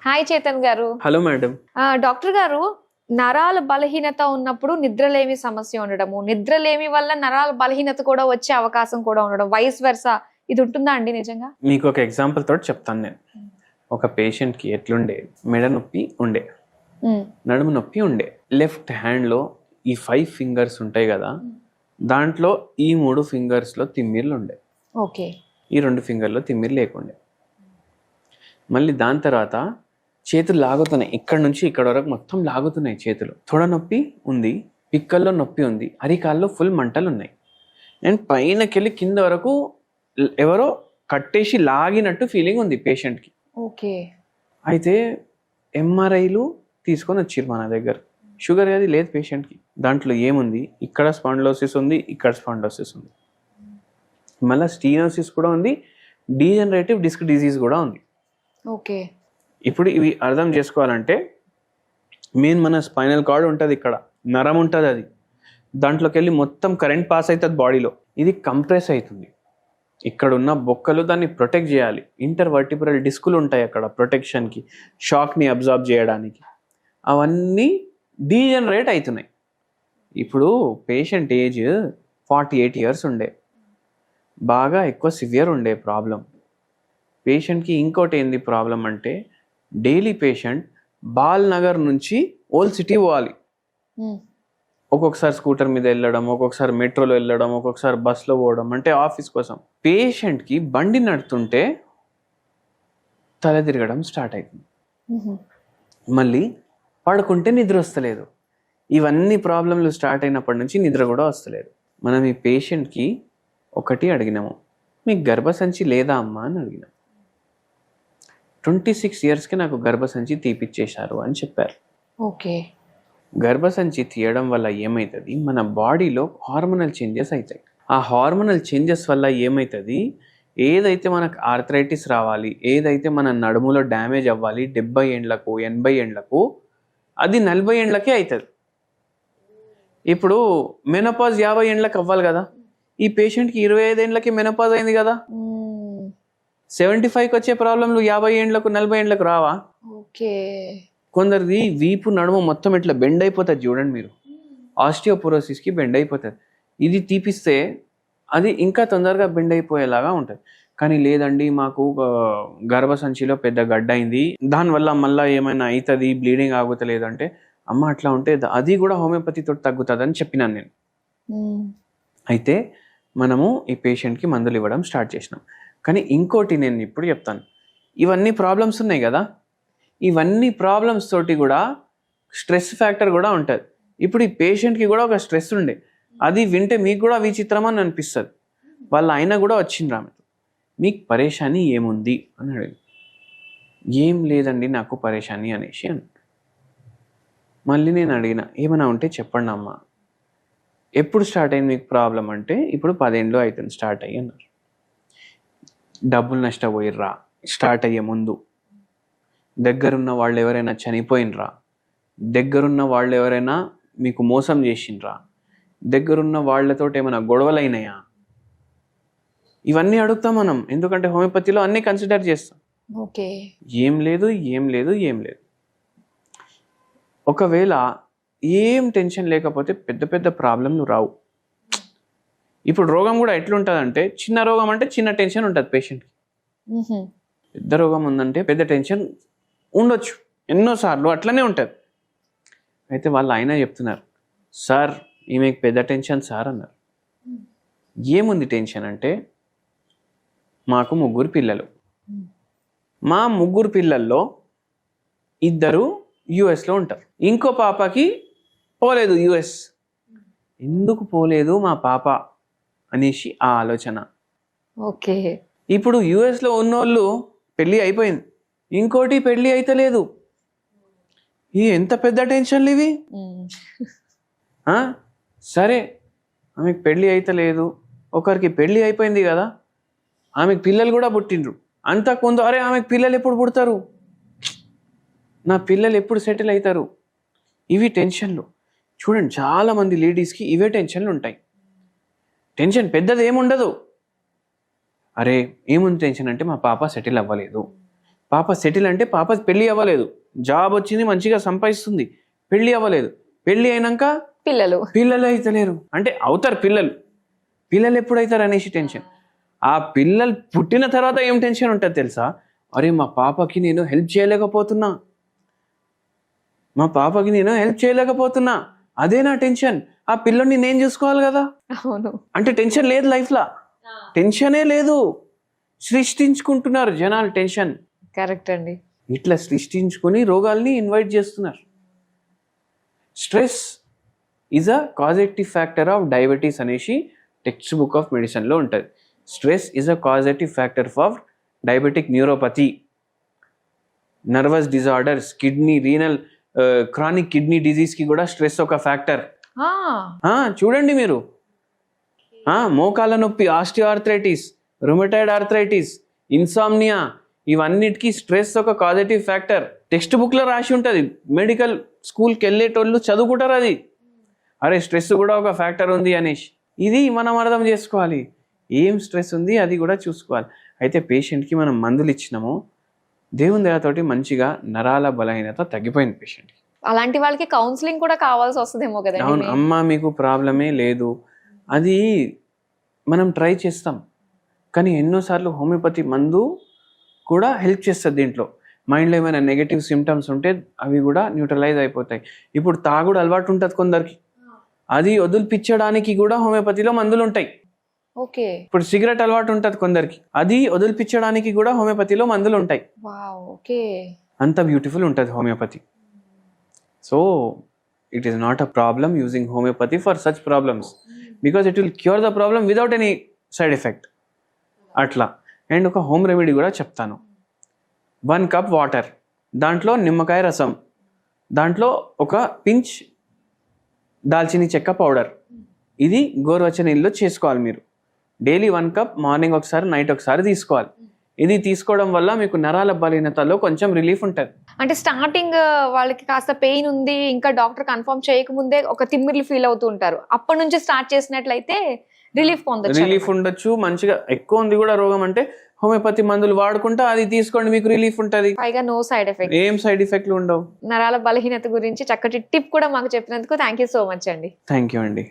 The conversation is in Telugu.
హాయ్ చేతన్ గారు. Hello madam. డాక్టర్ గారు, నరాల బలహీనత ఉన్నప్పుడు నిద్రలేమి సమస్య ఉండడము, నిద్రలేమి వల్ల నరాల బలహీనత కూడా వచ్చే అవకాశం కూడా ఉండడం, వైస్ వెర్సా, ఇది ఉంటుందా అండి నిజంగా? మీకు ఒక ఎగ్జాంపుల్ తోటి చెప్తాను నేను. ఒక పేషెంట్కి ఎట్లుండే, మెడ నొప్పి ఉండే, నడుము నొప్పి ఉండే. లెఫ్ట్ హ్యాండ్లో ఈ 5 ఫింగర్స్ ఉంటాయి కదా, దాంట్లో ఈ 3 ఫింగర్స్లో తిమ్మిర్లు ఉండే. ఓకే. ఈ 2 ఫింగర్లో తిమ్మిర్లు లేకుండే. మళ్ళీ దాని తర్వాత చేతులు లాగుతున్నాయి, ఇక్కడ నుంచి ఇక్కడ వరకు మొత్తం లాగుతున్నాయి చేతులు. తొడ నొప్పి ఉంది, పిక్కల్లో నొప్పి ఉంది, అరికాల్లో ఫుల్ మంటలు ఉన్నాయి. అండ్ పైనకెళ్ళి కింద వరకు ఎవరో కట్టేసి లాగినట్టు ఫీలింగ్ ఉంది పేషెంట్కి. ఓకే. అయితే ఎంఆర్ఐలు తీసుకొని వచ్చారు మన దగ్గర. షుగర్ అది లేదు పేషెంట్కి. దాంట్లో ఏముంది, ఇక్కడ స్పాండిలోసిస్ ఉంది, ఇక్కడ స్పాండిలోసిస్ ఉంది, మళ్ళీ స్టీనోసిస్ కూడా ఉంది, డీజనరేటివ్ డిస్క్ డిజీజ్ కూడా ఉంది. ఓకే. ఇప్పుడు ఇవి అర్థం చేసుకోవాలంటే మన స్పైనల్ కార్డ్ ఉంటుంది, ఇక్కడ నరం ఉంటుంది, అది దాంట్లోకి వెళ్ళి మొత్తం కరెంట్ పాస్ అవుతుంది బాడీలో. ఇది కంప్రెస్ అవుతుంది, ఇక్కడ ఉన్న బొక్కలు దాన్ని ప్రొటెక్ట్ చేయాలి. ఇంటర్వర్టిబ్రల్ డిస్కులు ఉంటాయి అక్కడ ప్రొటెక్షన్కి, షాక్ని అబ్జార్బ్ చేయడానికి. అవన్నీ డీజనరేట్ అవుతున్నాయి. ఇప్పుడు పేషెంట్ ఏజ్ 48 ఇయర్స్ ఉండే, బాగా ఎక్కువ సివియర్ ఉండే ప్రాబ్లం. పేషెంట్కి ఇంకోటి ఏంది ప్రాబ్లం అంటే, డైలీ పేషెంట్ బాల్ నగర్ నుంచి ఓల్డ్ సిటీ పోవాలి. ఒక్కొక్కసారి స్కూటర్ మీద వెళ్ళడం, ఒక్కొక్కసారి మెట్రోలో వెళ్ళడం, ఒక్కొక్కసారి బస్లో పోవడం, అంటే ఆఫీస్ కోసం. పేషెంట్కి బండి నడుతుంటే తల తిరగడం స్టార్ట్ అవుతుంది, మళ్ళీ పడుకుంటే నిద్ర వస్తలేదు. ఇవన్నీ ప్రాబ్లంలు స్టార్ట్ అయినప్పటి నుంచి నిద్ర కూడా వస్తలేదు. మనం ఈ పేషెంట్కి ఒకటి అడిగినాము, మీకు గర్భసంచి లేదా అమ్మా అని అడిగినాం. 26 ఇయర్స్కి నాకు గర్భసంచి తీపిచ్చేశారు అని చెప్పారు. ఓకే. గర్భసంచి తీయడం వల్ల ఏమవుతుంది, మన బాడీలో హార్మోనల్ చేంజెస్ అవుతాయి. ఆ హార్మోనల్ చేంజెస్ వల్ల ఏమవుతుంది, ఏదైతే మనకు ఆర్థరైటిస్ రావాలి, ఏదైతే మన నడుములో డ్యామేజ్ అవ్వాలి 70 ఏండ్లకు 80 ఏండ్లకు, అది 40 ఏండ్లకే అవుతుంది. ఇప్పుడు మెనోపాజ్ 50 ఏండ్లకు అవ్వాలి కదా, ఈ పేషెంట్కి 25 ఏండ్లకి మెనోపాజ్ అయింది కదా. 75కి వచ్చే ప్రాబ్లంలు 50 ఏండ్లకు 40 ఏండ్లకు రావా? ఓకే. కొందరిది వీపు నడుము మొత్తం ఇట్లా బెండ్ అయిపోతుంది చూడండి మీరు, ఆస్టియోపోరోసిస్కి బెండ్ అయిపోతుంది. ఇది తీపిస్తే అది ఇంకా తొందరగా బెండ్ అయిపోయేలాగా ఉంటుంది. కానీ లేదండి, మాకు గర్భసంచిలో పెద్ద గడ్డ అయింది, దానివల్ల మళ్ళీ ఏమైనా అవుతుంది, బ్లీడింగ్ ఆగుతలేదు అంటే, అమ్మ అట్లా ఉంటే అది కూడా హోమియోపతితో తగ్గుతుంది అని చెప్పినాను నేను. అయితే మనము ఈ పేషెంట్కి మందులు ఇవ్వడం స్టార్ట్ చేసినాం. కానీ ఇంకోటి నేను ఇప్పుడు చెప్తాను, ఇవన్నీ ప్రాబ్లమ్స్ ఉన్నాయి కదా, ఇవన్నీ ప్రాబ్లమ్స్ తోటి కూడా స్ట్రెస్ ఫ్యాక్టర్ కూడా ఉంటుంది. ఇప్పుడు ఈ పేషెంట్కి కూడా ఒక స్ట్రెస్ ఉండే, అది వింటే మీకు కూడా విచిత్రం అని అనిపిస్తుంది. వాళ్ళ ఆయన కూడా వచ్చిండ్రు ఆమెతో, మీకు పరేషాని ఏముంది అని అడిగి, ఏం లేదండి నాకు పరేషాని అనేసి అని. మళ్ళీ నేను అడిగిన, ఏమైనా ఉంటే చెప్పండి అమ్మా, ఎప్పుడు స్టార్ట్ అయింది మీకు ప్రాబ్లం అంటే, ఇప్పుడు 10 ఏళ్ళు అవుతుంది స్టార్ట్ అయ్యి అన్నారు. డబ్బులు నష్టపోయిర్రా స్టార్ట్ అయ్యే ముందు, దగ్గరున్న వాళ్ళు ఎవరైనా చనిపోయినరా, దగ్గరున్న వాళ్ళు ఎవరైనా మీకు మోసం చేసిండ్రా, దగ్గరున్న వాళ్ళతో ఏమైనా గొడవలైనాయా, ఇవన్నీ అడుగుతాం మనం. ఎందుకంటే హోమియోపతిలో అన్నీ కన్సిడర్ చేస్తాం. ఓకే. ఏం లేదు ఏం లేదు ఏం లేదు. ఒకవేళ ఏం టెన్షన్ లేకపోతే పెద్ద పెద్ద ప్రాబ్లంలు రావు. ఇప్పుడు రోగం కూడా ఎట్లుంటుందంటే, చిన్న రోగం అంటే చిన్న టెన్షన్ ఉంటుంది పేషెంట్కి, పెద్ద రోగం ఉందంటే పెద్ద టెన్షన్ ఉండొచ్చు, ఎన్నోసార్లు అట్లనే ఉంటుంది. అయితే వాళ్ళు ఆయన చెప్తున్నారు, సార్ ఈమెకు పెద్ద టెన్షన్ సార్ అన్నారు. ఏముంది టెన్షన్ అంటే, మాకు 3 పిల్లలు, మా 3 పిల్లల్లో 2 యుఎస్లో ఉంటారు, ఇంకో పాపకి పోలేదు యుఎస్. ఎందుకు పోలేదు మా పాప అనేసి ఆ ఆలోచన. ఓకే. ఇప్పుడు యుఎస్లో ఉన్నోళ్ళు పెళ్ళి అయిపోయింది, ఇంకోటి పెళ్ళి అయితే లేదు. ఈ ఎంత పెద్ద టెన్షన్లు ఇవి. సరే ఆమెకు పెళ్ళి అయితే లేదు, ఒకరికి పెళ్ళి అయిపోయింది కదా, ఆమెకు పిల్లలు కూడా పుట్టిండ్రు. అంతకుముందు అరే ఆమెకు పిల్లలు ఎప్పుడు పుడతారు, నా పిల్లలు ఎప్పుడు సెటిల్ అవుతారు, ఇవి టెన్షన్లు. చూడండి, చాలామంది లేడీస్కి ఇవే టెన్షన్లు ఉంటాయి. టెన్షన్ పెద్దది ఏముండదు. అరే ఏముంది టెన్షన్ అంటే, మా పాప సెటిల్ అవ్వలేదు, పాప సెటిల్ అంటే పాప పెళ్ళి అవ్వలేదు, జాబ్ వచ్చింది, మంచిగా సంపాదిస్తుంది, పెళ్ళి అవ్వలేదు. పెళ్ళి అయినాక పిల్లలు అవుతలేరు అంటే అవుతారు పిల్లలు ఎప్పుడు అవుతారు అనేసి టెన్షన్. ఆ పిల్లలు పుట్టిన తర్వాత ఏం టెన్షన్ ఉంటుంది తెలుసా? అరే మా పాపకి నేను హెల్ప్ చేయలేకపోతున్నా, అదే నా టెన్షన్. ఆ పిల్లని నేను చూసుకోవాలి కదా. అవును. అంటే టెన్షన్ లేదు లైఫ్లో, టెన్షనే లేదు. సృష్టించుకుంటున్నారు జనాలు టెన్షన్. కరెక్ట్ అండి. ఇట్లా సృష్టించుకొని రోగాల్ని ఇన్వైట్ చేస్తున్నారు. Stress is a causative factor of diabetes అనేసి టెక్స్ట్ బుక్ ఆఫ్ మెడిసిన్లో ఉంటుంది. Stress is a causative factor for diabetic neuropathy, nervous disorders, kidney renal chronic kidney డిజీజ్కి కూడా స్ట్రెస్ ఒక ఫ్యాక్టర్. చూడండి మీరు, మోకాళ్ళ నొప్పి, ఆస్టియోఆర్థరైటిస్, రుమటైడ్ ఆర్థరైటిస్, ఇన్సామ్నియా, ఇవన్నిటికీ స్ట్రెస్ ఒక కాజేటివ్ ఫ్యాక్టర్. టెక్స్ట్ బుక్లో రాసి ఉంటుంది. మెడికల్ స్కూల్కి వెళ్ళేటోళ్ళు చదువుకుంటారు అది. అరే స్ట్రెస్ కూడా ఒక ఫ్యాక్టర్ ఉంది అనేసి. ఇది మనం అర్థం చేసుకోవాలి. ఏం స్ట్రెస్ ఉంది అది కూడా చూసుకోవాలి. అయితే పేషెంట్కి మనం మందులు ఇచ్చినాము, దేవుని దయతోటి మంచిగా నరాల బలహీనత తగ్గిపోయింది పేషెంట్కి. అలాంటి వాళ్ళకి కౌన్సిలింగ్ కూడా కావాల్సి వస్తుందేమో కదా. అవును, అమ్మ మీకు ప్రాబ్లమే లేదు, అది మనం ట్రై చేస్తాం. కానీ ఎన్నోసార్లు హోమియోపతి మందు కూడా హెల్ప్ చేస్తుంది దీంట్లో. మైండ్లో ఏమైనా నెగటివ్ సిమ్టమ్స్ ఉంటే అవి కూడా న్యూట్రలైజ్ అయిపోతాయి. ఇప్పుడు తాగుడు అలవాటు ఉంటుంది కొందరికి, అది వదిలిపించడానికి కూడా హోమియోపతిలో మందులు ఉంటాయి. ఓకే. ఇప్పుడు సిగరెట్ అలవాటు ఉంటుంది కొందరికి, అది వదిలిపించడానికి కూడా హోమియోపతిలో మందులు ఉంటాయి. ఓకే. అంత బ్యూటిఫుల్ ఉంటుంది homeopathy. So it is not a problem using homeopathy for such problems, because it will cure the problem without any side effect అట్లా. అండ్ ఒక హోమ్ రెమెడీ కూడా చెప్తాను. 1 కప్ వాటర్, దాంట్లో నిమ్మకాయ రసం, దాంట్లో ఒక పించ్ దాల్చిని చెక్క పౌడర్, ఇది గోరువెచ్చని నీళ్ళలో చేసుకోవాలి మీరు. డైలీ 1 కప్, మార్నింగ్ ఒకసారి, నైట్ ఒకసారి తీసుకోవాలి. ఇది తీసుకోవడం వల్ల మీకు నరాల బలహీనతలో కొంచెం రిలీఫ్ ఉంటుంది. అంటే స్టార్టింగ్ వాళ్ళకి కాస్త పెయిన్ ఉంది, ఇంకా డాక్టర్ కన్ఫర్మ్ చేయకముందే ఒక తిమ్మిర్లు ఫీల్ అవుతూ ఉంటారు, అప్పటి నుంచి స్టార్ట్ చేసినట్లయితే రిలీఫ్ ఉండొచ్చు. మంచిగా ఎక్కువ ఉంది కూడా రోగం అంటే హోమియోపతి మందులు వాడుకుంటా అది తీసుకోండి, మీకు రిలీఫ్ ఉంటుంది. పైగా నో సైడ్ ఎఫెక్ట్, ఏం సైడ్ ఎఫెక్ట్లు ఉండవు. నరాల బలహీనత గురించి చక్కటి టిప్ కూడా మాకు చెప్పినందుకు థ్యాంక్ యూ సో మచ్ అండి. థ్యాంక్ యూ అండి.